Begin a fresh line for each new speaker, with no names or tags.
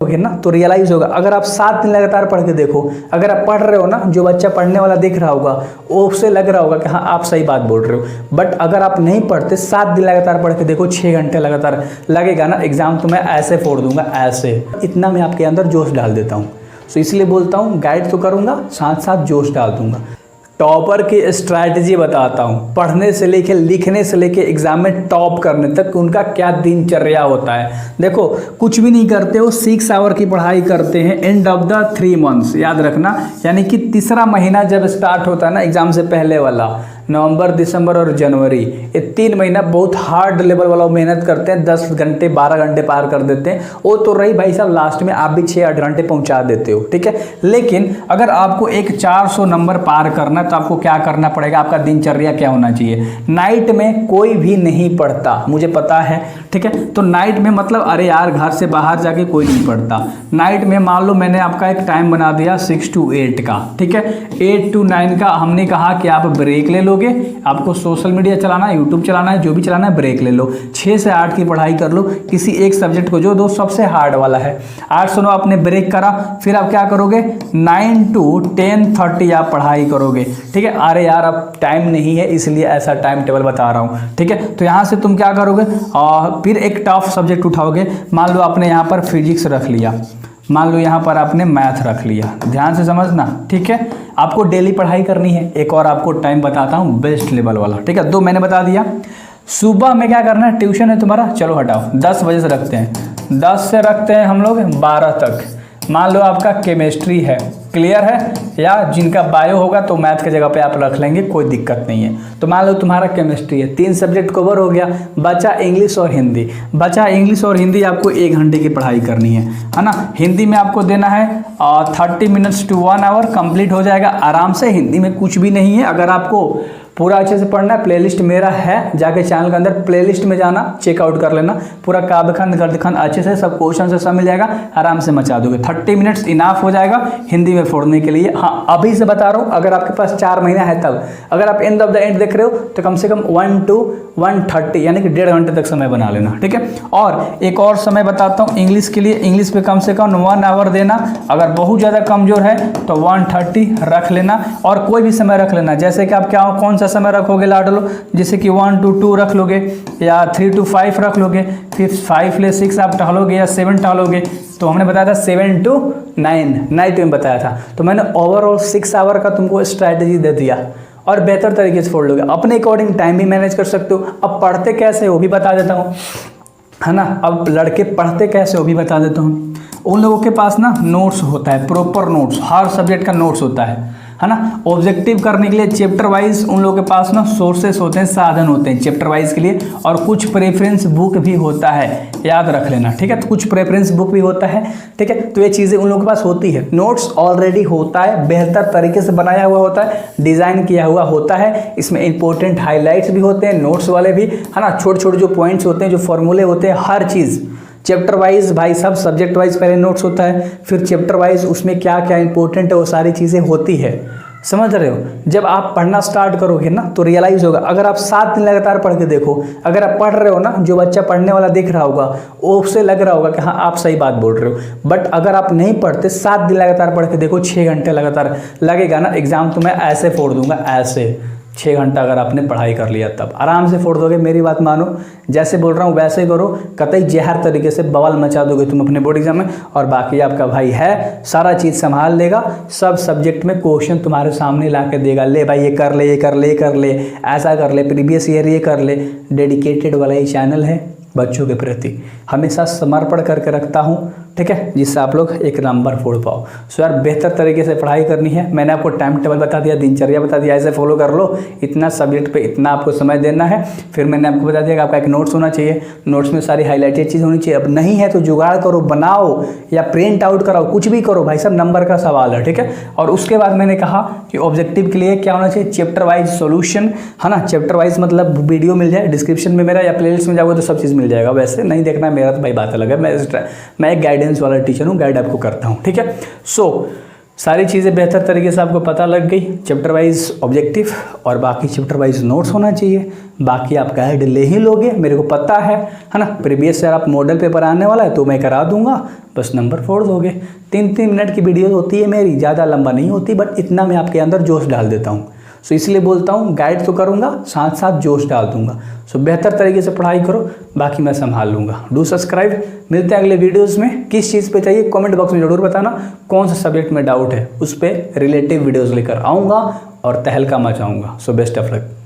होगे ना तो रियलाइज होगा। अगर आप 7 दिन लगातार पढ़ के देखो, अगर आप पढ़ रहे हो ना, जो बच्चा पढ़ने वाला दिख रहा होगा वो उससे लग रहा होगा कि हाँ आप सही बात बोल रहे हो। बट अगर आप नहीं पढ़ते, 7 दिन लगातार पढ़ के देखो, 6 घंटे लगातार लगेगा ना, एग्जाम तो मैं ऐसे फोड़ दूंगा ऐसे। इतना मैं आपके अंदर जोश डाल देता हूँ। तो इसलिए बोलता हूँ गाइड तो करूँगा, साथ साथ जोश डाल दूंगा। टॉपर की स्ट्रैटेजी बताता हूँ, पढ़ने से लेके लिखने से लेके एग्जाम में टॉप करने तक उनका क्या दिनचर्या होता है। देखो कुछ भी नहीं करते हो, 6 आवर की पढ़ाई करते हैं एंड ऑफ द 3 मंथ्स, याद रखना। यानी कि तीसरा महीना जब स्टार्ट होता है ना एग्जाम से पहले वाला, नवंबर, दिसंबर और जनवरी, ये 3 महीना बहुत हार्ड लेवल वाला मेहनत करते हैं, 10 घंटे 12 घंटे पार कर देते हैं। वो तो रही भाई साहब, लास्ट में आप भी 6-8 घंटे पहुंचा देते हो, ठीक है। लेकिन अगर आपको एक 400 नंबर पार करना तो आपको क्या करना पड़ेगा, आपका दिनचर्या क्या होना चाहिए। नाइट में कोई भी नहीं पढ़ता, मुझे पता है, ठीक है। तो नाइट में मतलब अरे यार घर से बाहर जाके कोई नहीं पढ़ता। नाइट में मान लो मैंने आपका एक टाइम बना दिया 6 to 8 का, ठीक है। 8 to 9 का हमने कहा कि आप ब्रेक ले लोगे, आपको सोशल मीडिया चलाना है, यूट्यूब चलाना है, जो भी चलाना है ब्रेक ले लो। 6 से 8 की पढ़ाई कर लो, किसी एक सब्जेक्ट को जो दो सबसे हार्ड वाला है। 8 से 9 आपने ब्रेक करा, फिर आप क्या करोगे 9 to 10:30 आप पढ़ाई करोगे, ठीक है। अरे यार अब टाइम नहीं है इसलिए ऐसा टाइम टेबल बता रहा हूँ, ठीक है। तो यहाँ से तुम क्या करोगे, फिर एक टफ सब्जेक्ट उठाओगे। मान लो आपने यहाँ पर फिजिक्स रख लिया, मान लो यहाँ पर आपने मैथ रख लिया, ध्यान से समझना, ठीक है। आपको डेली पढ़ाई करनी है। एक और आपको टाइम बताता हूँ बेस्ट लेवल वाला, ठीक है। 2 मैंने बता दिया। सुबह में क्या करना है, ट्यूशन है तुम्हारा, चलो हटाओ 10 बजे से रखते हैं, 10 से रखते हैं हम लोग 12 तक। मान लो आपका केमिस्ट्री है, क्लियर है, या जिनका बायो होगा तो मैथ की जगह पे आप रख लेंगे, कोई दिक्कत नहीं है। तो मान लो तुम्हारा केमिस्ट्री है, 3 सब्जेक्ट कवर हो गया, बचा इंग्लिश और हिंदी। बचा इंग्लिश और हिंदी आपको 1 घंटे की पढ़ाई करनी है ना। हिंदी में आपको देना है 30 मिनट्स to 1 आवर, कंप्लीट हो जाएगा आराम से। हिंदी में कुछ भी नहीं है, अगर आपको पूरा अच्छे से पढ़ना है, प्लेलिस्ट मेरा है, जाके चैनल के अंदर प्लेलिस्ट में जाना, चेकआउट कर लेना, पूरा काव्यखंड गद्यखंड अच्छे से सब क्वेश्चन से सब मिल जाएगा, आराम से मचा दोगे। 30 मिनट्स इनाफ हो जाएगा हिंदी में फोड़ने के लिए। हाँ अभी से बता रहा हूँ, अगर आपके पास 4 महीना है तब, अगर आप एंड ऑफ द एंड देख रहे हो तो कम से कम 1 to 1:30 यानी कि 1.5 घंटे तक समय बना लेना, ठीक है। और एक और समय बताता हूँ इंग्लिश के लिए, इंग्लिश पे कम से कम 1 आवर देना। अगर बहुत ज़्यादा कमजोर है तो 1:30 रख लेना, और कोई भी समय रख लेना। जैसे कि आप क्या कौन सा समय रखोगे लाडलो, जैसे कि 1 to 2 रख लोगे, या 3 to 5 रख लोगे, फिर 5 ले 6 आप टहलोगे, या 7 टहलोगे। तो हमने बताया था 7 to 9 नाइट में बताया था। तो मैंने ओवरऑल 6 आवर का तुमको स्ट्रैटेजी दे दिया, और बेहतर तरीके से फोड़ लोगे। अपने अकॉर्डिंग टाइम भी मैनेज कर सकते हो। अब पढ़ते कैसे वो भी बता देता हूँ, है ना। अब लड़के पढ़ते कैसे वो भी बता देता हूँ। उन लोगों के पास ना नोट्स होता है, प्रॉपर नोट्स, हर सब्जेक्ट का नोट्स होता है ना। ऑब्जेक्टिव करने के लिए चैप्टर वाइज उन लोगों के पास ना सोर्सेस होते हैं, साधन होते हैं चैप्टर वाइज के लिए, और कुछ प्रेफरेंस बुक भी होता है, याद रख लेना, ठीक है। तो कुछ प्रेफरेंस बुक भी होता है, ठीक है। तो ये चीज़ें उन लोगों के पास होती है। नोट्स ऑलरेडी होता है, बेहतर तरीके से बनाया हुआ होता है, डिज़ाइन किया हुआ होता है। इसमें इंपॉर्टेंट हाईलाइट्स भी होते हैं, नोट्स वाले भी, है ना। छोटे छोटे जो पॉइंट्स होते हैं, जो फॉर्मूले होते हैं, हर चीज़ चैप्टर वाइज भाई सब, सब्जेक्ट वाइज पहले नोट्स होता है, फिर चैप्टर वाइज उसमें क्या क्या इंपॉर्टेंट है वो सारी चीज़ें होती है, समझ रहे हो। जब आप पढ़ना स्टार्ट करोगे ना तो रियलाइज होगा। अगर आप 7 दिन लगातार पढ़ के देखो, अगर आप पढ़ रहे हो ना, जो बच्चा पढ़ने वाला दिख रहा होगा वो उससे लग रहा होगा कि हाँ आप सही बात बोल रहे हो। बट अगर आप नहीं पढ़ते, 7 दिन लगातार पढ़ के देखो, 6 घंटे लगातार लगेगा ना, एग्जाम तो मैं ऐसे फोड़ दूंगा ऐसे। 6 घंटा अगर आपने पढ़ाई कर लिया तब आराम से फोड़ दोगे, मेरी बात मानो। जैसे बोल रहा हूँ वैसे करो, कतई जहर तरीके से बवाल मचा दोगे तुम अपने बोर्ड एग्जाम में। और बाकी आपका भाई है, सारा चीज़ संभाल लेगा, सब सब्जेक्ट में क्वेश्चन तुम्हारे सामने ला के देगा। ले भाई ये कर ले, ये कर ले, ये कर ले, ऐसा कर ले, प्रीवियस ईयर ये कर ले। डेडिकेटेड वाला ही चैनल है, बच्चों के प्रति हमेशा समर्पण करके रखता हूँ, ठीक है, जिससे आप लोग एक नंबर फोड़ पाओ। सो यार बेहतर तरीके से पढ़ाई करनी है। मैंने आपको टाइम टेबल बता दिया, दिनचर्या बता दिया, ऐसे फॉलो कर लो। इतना सब्जेक्ट पे इतना आपको समय देना है। फिर मैंने आपको बता दिया कि आपका एक नोट्स होना चाहिए, नोट्स में सारी हाईलाइटेड चीज़ होनी चाहिए। अब नहीं है तो जुगाड़ करो, बनाओ या प्रिंट आउट कराओ, कुछ भी करो भाई, सब नंबर का सवाल है, ठीक है। और उसके बाद मैंने कहा कि ऑब्जेक्टिव के लिए क्या होना चाहिए, चैप्टर वाइज सोल्यूशन, है ना। चैप्टर वाइज मतलब वीडियो मिल जाए डिस्क्रिप्शन में मेरा, या प्लेलिस्ट में जाओगे तो सब चीज़ मिल जाएगा। वैसे नहीं देखना है मेरा तो भाई बात अलग है, मैं एक गाइडेंस वाला टीचर हूँ, गाइड आपको करता हूँ, ठीक है। सो सारी चीज़ें बेहतर तरीके से आपको पता लग गई। चैप्टर वाइज ऑब्जेक्टिव और बाकी चैप्टर वाइज नोट्स होना चाहिए। बाकी आप गाइड ले ही लोगे, मेरे को पता है ना। प्रीवियस ईयर आप मॉडल पेपर आने वाला है तो मैं करा दूंगा, बस नंबर फोड़ दोगे। 3-3 मिनट की वीडियो होती है मेरी, ज़्यादा लंबा नहीं होती, बट इतना मैं आपके अंदर जोश डाल देता हूँ। सो इसलिए बोलता हूँ गाइड तो करूँगा, साथ साथ जोश डाल दूंगा। सो बेहतर तरीके से पढ़ाई करो, बाकी मैं संभाल लूँगा। Do subscribe. मिलते हैं अगले वीडियोस में। किस चीज़ पे चाहिए कमेंट बॉक्स में ज़रूर बताना, कौन सा सब्जेक्ट में डाउट है, उस पर रिलेटिव वीडियोज़ लेकर आऊँगा और तहलका मचाऊँगा। So best of luck.